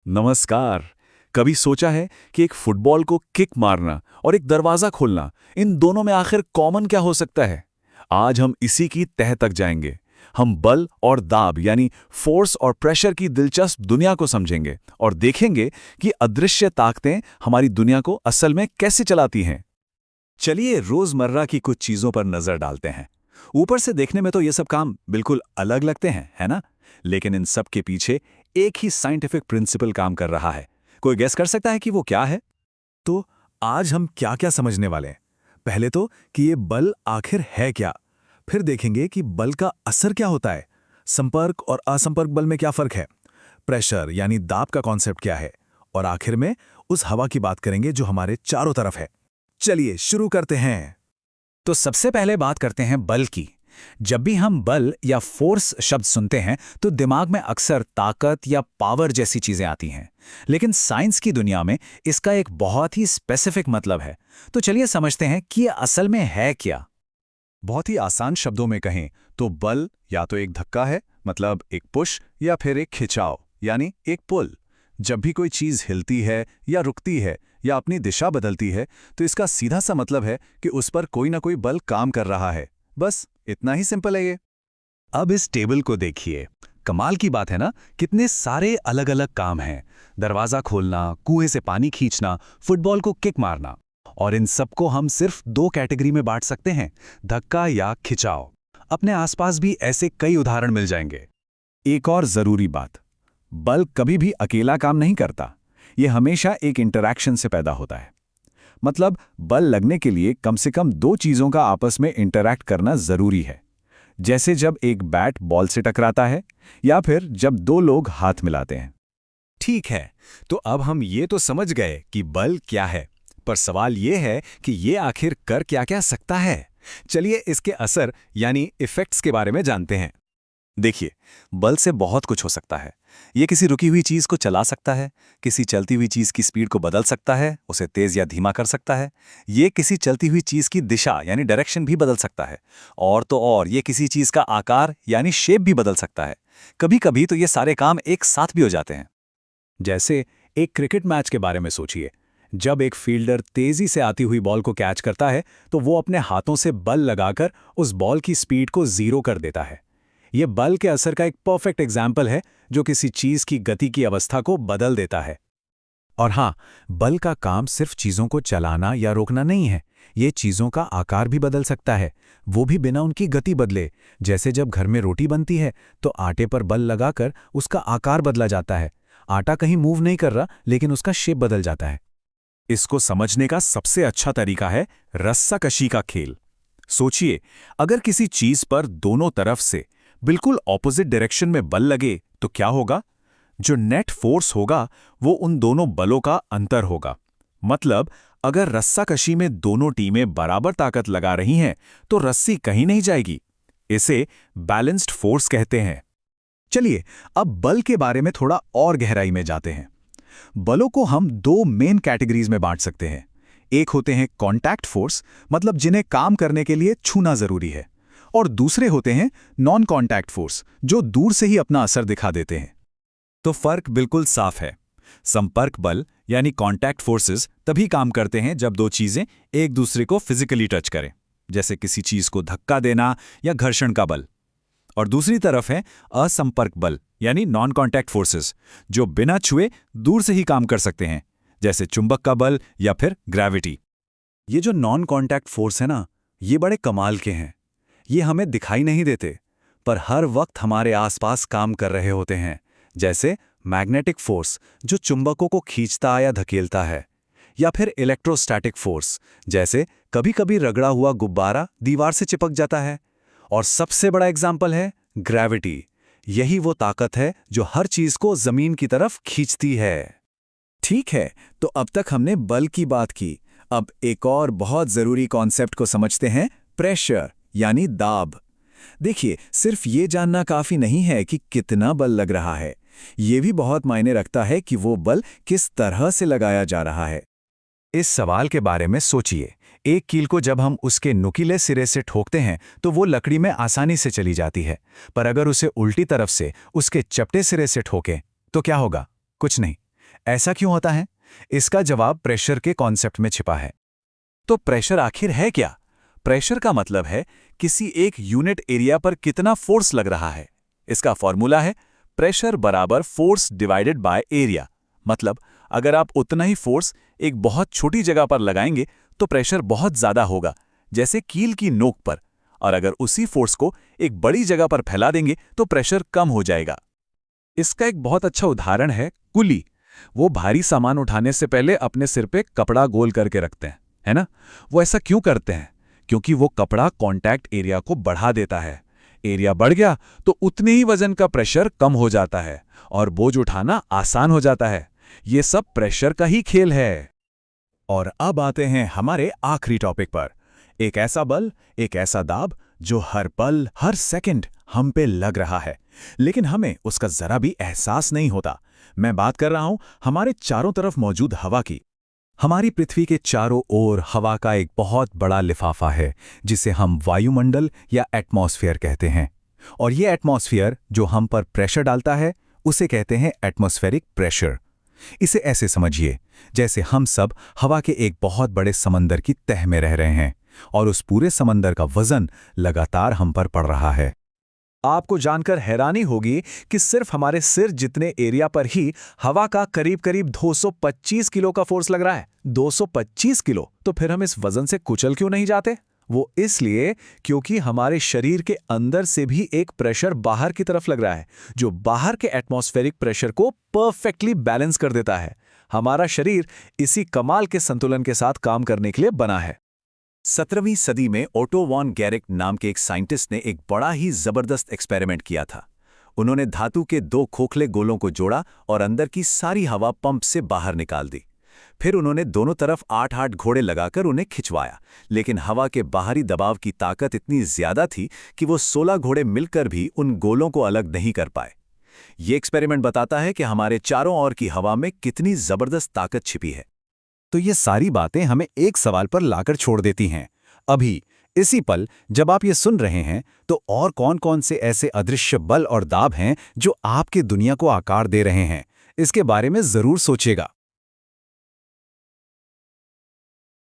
नमस्कार। कभी सोचा है कि एक फुटबॉल को किक मारना और एक दरवाजा खोलना, इन दोनों में आखिर कॉमन क्या हो सकता है? आज हम इसी की तह तक जाएंगे। हम बल और दाब यानी फोर्स और प्रेशर की दिलचस्प दुनिया को समझेंगे और देखेंगे कि अदृश्य ताकतें हमारी दुनिया को असल में कैसे चलाती हैं। चलिए रोजमर्रा की कुछ चीजों पर नजर डालते हैं। ऊपर से देखने में तो ये सब काम बिल्कुल अलग लगते हैं, है ना? लेकिन इन सब के पीछे एक ही साइंटिफिक प्रिंसिपल काम कर रहा है। कोई गेस कर सकता है कि वो क्या है? तो आज हम क्या क्या समझने वाले हैं? पहले तो कि ये बल आखिर है क्या, फिर देखेंगे कि बल का असर क्या होता है, संपर्क और असंपर्क बल में क्या फर्क है, प्रेशर यानी दाब का कॉन्सेप्ट क्या है, और आखिर में उस हवा की बात करेंगे जो हमारे चारों तरफ है। चलिए शुरू करते हैं। तो सबसे पहले बात करते हैं बल की। जब भी हम बल या फोर्स शब्द सुनते हैं तो दिमाग में अक्सर ताकत या पावर जैसी चीजें आती हैं। लेकिन साइंस की दुनिया में इसका एक बहुत ही स्पेसिफिक मतलब है। तो चलिए समझते हैं कि ये असल में है क्या। बहुत ही आसान शब्दों में कहें तो बल या तो एक धक्का है, मतलब एक पुश, या फिर एक खिंचाव यानी एक पुल। जब भी कोई चीज हिलती है या रुकती है या अपनी दिशा बदलती है तो इसका सीधा सा मतलब है कि उस पर कोई ना कोई बल काम कर रहा है। बस इतना ही सिंपल है ये। अब इस टेबल को देखिए। कमाल की बात है ना, कितने सारे अलग अलग काम हैं। दरवाजा खोलना, कुएं से पानी खींचना, फुटबॉल को किक मारना। और इन सबको हम सिर्फ दो कैटेगरी में बांट सकते हैं, धक्का या खिंचाव। अपने आसपास भी ऐसे कई उदाहरण मिल जाएंगे। एक और जरूरी बात, बल कभी भी अकेला काम नहीं करता। ये हमेशा एक इंटरैक्शन से पैदा होता है। मतलब बल लगने के लिए कम से कम दो चीजों का आपस में इंटरैक्ट करना जरूरी है। जैसे जब एक बैट बॉल से टकराता है या फिर जब दो लोग हाथ मिलाते हैं। ठीक है, तो अब हम ये तो समझ गए कि बल क्या है, पर सवाल ये है कि ये आखिर कर क्या-क्या सकता है। चलिए इसके असर यानी इफेक्ट्स के बारे में जानते हैं। देखिए, बल से बहुत कुछ हो सकता है। ये किसी रुकी हुई चीज को चला सकता है, किसी चलती हुई चीज की स्पीड को बदल सकता है, उसे तेज या धीमा कर सकता है। ये किसी चलती हुई चीज की दिशा यानी डायरेक्शन भी बदल सकता है। और तो और ये किसी चीज का आकार यानी शेप भी बदल सकता है। कभी-कभी तो ये सारे काम एक साथ भी हो जाते हैं। जैसे एक क्रिकेट मैच के बारे में सोचिए। जब एक फील्डर तेजी से आती हुई बॉल को कैच करता है तो वो अपने हाथों से बल लगाकर उस बॉल की स्पीड को जीरो कर देता है। ये बल के असर का एक परफेक्ट एग्जाम्पल है जो किसी चीज की गति की अवस्था को बदल देता है। और हाँ, बल का काम सिर्फ चीजों को चलाना या रोकना नहीं है। ये चीजों का आकार भी बदल सकता है, वो भी बिना उनकी गति बदले। जैसे जब घर में रोटी बनती है तो आटे पर बल लगाकर उसका आकार बदला जाता है। आटा कहीं मूव नहीं कर रहा, लेकिन उसका शेप बदल जाता है। इसको समझने का सबसे अच्छा तरीका है रस्साकशी का खेल। सोचिए, अगर किसी चीज पर दोनों तरफ से बिल्कुल ऑपोजिट डायरेक्शन में बल लगे तो क्या होगा? जो नेट फोर्स होगा वो उन दोनों बलों का अंतर होगा। मतलब अगर रस्साकशी में दोनों टीमें बराबर ताकत लगा रही हैं तो रस्सी कहीं नहीं जाएगी। इसे बैलेंस्ड फोर्स कहते हैं। चलिए अब बल के बारे में थोड़ा और गहराई में जाते हैं। बलों को हम दो मेन कैटेगरीज में बांट सकते हैं। एक होते हैं कॉन्टैक्ट फोर्स, मतलब जिन्हें काम करने के लिए छूना जरूरी है, और दूसरे होते हैं नॉन कॉन्टैक्ट फोर्स, जो दूर से ही अपना असर दिखा देते हैं। तो फर्क बिल्कुल साफ है। संपर्क बल यानी कॉन्टैक्ट फोर्सेस तभी काम करते हैं जब दो चीजें एक दूसरे को फिजिकली टच करें, जैसे किसी चीज को धक्का देना या घर्षण का बल। और दूसरी तरफ है असंपर्क बल यानी नॉन कॉन्टैक्ट फोर्सेस, जो बिना छुए दूर से ही काम कर सकते हैं, जैसे चुंबक का बल या फिर ग्रेविटी। ये जो नॉन कॉन्टैक्ट फोर्स है ना, ये बड़े कमाल के हैं। ये हमें दिखाई नहीं देते, पर हर वक्त हमारे आसपास काम कर रहे होते हैं। जैसे मैग्नेटिक फोर्स जो चुंबकों को खींचता या धकेलता है, या फिर इलेक्ट्रोस्टैटिक फोर्स, जैसे कभी-कभी रगड़ा हुआ गुब्बारा दीवार से चिपक जाता है। और सबसे बड़ा एग्जाम्पल है ग्रेविटी। यही वो ताकत है जो हर चीज को जमीन की तरफ खींचती है। ठीक है, तो अब तक हमने बल की बात की। अब एक और बहुत जरूरी कॉन्सेप्ट को समझते हैं, प्रेशर यानी दाब। देखिए, सिर्फ ये जानना काफी नहीं है कि कितना बल लग रहा है। ये भी बहुत मायने रखता है कि वो बल किस तरह से लगाया जा रहा है। इस सवाल के बारे में सोचिए। एक कील को जब हम उसके नुकीले सिरे से ठोकते हैं तो वो लकड़ी में आसानी से चली जाती है, पर अगर उसे उल्टी तरफ से उसके चपटे सिरे से ठोकें तो क्या होगा? कुछ नहीं। ऐसा क्यों होता है? इसका जवाब प्रेशर के कॉन्सेप्ट में छिपा है। तो प्रेशर आखिर है क्या? प्रेशर का मतलब है किसी एक यूनिट एरिया पर कितना फोर्स लग रहा है। इसका फॉर्मूला है प्रेशर बराबर फोर्स डिवाइडेड बाय एरिया। मतलब अगर आप उतना ही फोर्स एक बहुत छोटी जगह पर लगाएंगे तो प्रेशर बहुत ज्यादा होगा, जैसे कील की नोक पर, और अगर उसी फोर्स को एक बड़ी जगह पर फैला देंगे तो प्रेशर कम हो जाएगा। इसका एक बहुत अच्छा उदाहरण है कुली। वो भारी सामान उठाने से पहले अपने सिर पे कपड़ा गोल करके रखते हैं, है ना? वो ऐसा क्यों करते हैं? क्योंकि वो कपड़ा कांटेक्ट एरिया को बढ़ा देता है। एरिया बढ़ गया तो उतने ही वजन का प्रेशर कम हो जाता है और बोझ उठाना आसान हो जाता है। ये सब प्रेशर का ही खेल है। और अब आते हैं हमारे आखिरी टॉपिक पर। एक ऐसा बल, एक ऐसा दाब जो हर पल, हर सेकंड हम पे लग रहा है, लेकिन हमें उसका जरा भी एहसास नहीं होता। मैं बात कर रहा हूं हमारे चारों तरफ मौजूद हवा की। हमारी पृथ्वी के चारों ओर हवा का एक बहुत बड़ा लिफाफा है, जिसे हम वायुमंडल या एटमॉस्फेयर कहते हैं। और ये एटमॉस्फेयर जो हम पर प्रेशर डालता है, उसे कहते हैं एटमॉस्फेरिक प्रेशर। इसे ऐसे समझिए जैसे हम सब हवा के एक बहुत बड़े समंदर की तह में रह रहे हैं और उस पूरे समंदर का वजन लगातार हम पर पड़ रहा है। आपको जानकर हैरानी होगी कि सिर्फ हमारे सिर जितने एरिया पर ही हवा का करीब 225 किलो का फोर्स लग रहा है। 225 किलो! तो फिर हम इस वजन से कुचल क्यों नहीं जाते? वो इसलिए क्योंकि हमारे शरीर के अंदर से भी एक प्रेशर बाहर की तरफ लग रहा है, जो बाहर के एटमॉस्फेरिक प्रेशर को परफेक्टली बैलेंस कर देता है। हमारा शरीर इसी कमाल के संतुलन के साथ काम करने के लिए बना है। 17वीं सदी में ओटो वॉन गैरिक नाम के एक साइंटिस्ट ने एक बड़ा ही जबरदस्त एक्सपेरिमेंट किया था। उन्होंने धातु के 2 खोखले गोलों को जोड़ा और अंदर की सारी हवा पंप से बाहर निकाल दी। फिर उन्होंने दोनों तरफ 8-8 घोड़े लगाकर उन्हें खिंचवाया, लेकिन हवा के बाहरी दबाव की ताकत इतनी ज्यादा थी कि वो 16 घोड़े मिलकर भी उन गोलों को अलग नहीं कर पाए। ये एक्सपेरिमेंट बताता है कि हमारे चारों ओर की हवा में कितनी जबरदस्त ताकत छिपी है। तो ये सारी बातें हमें एक सवाल पर लाकर छोड़ देती हैं। अभी इसी पल जब आप ये सुन रहे हैं, तो और कौन-कौन से ऐसे अदृश्य बल और दाब हैं जो आपकी दुनिया को आकार दे रहे हैं? इसके बारे में जरूर सोचिएगा।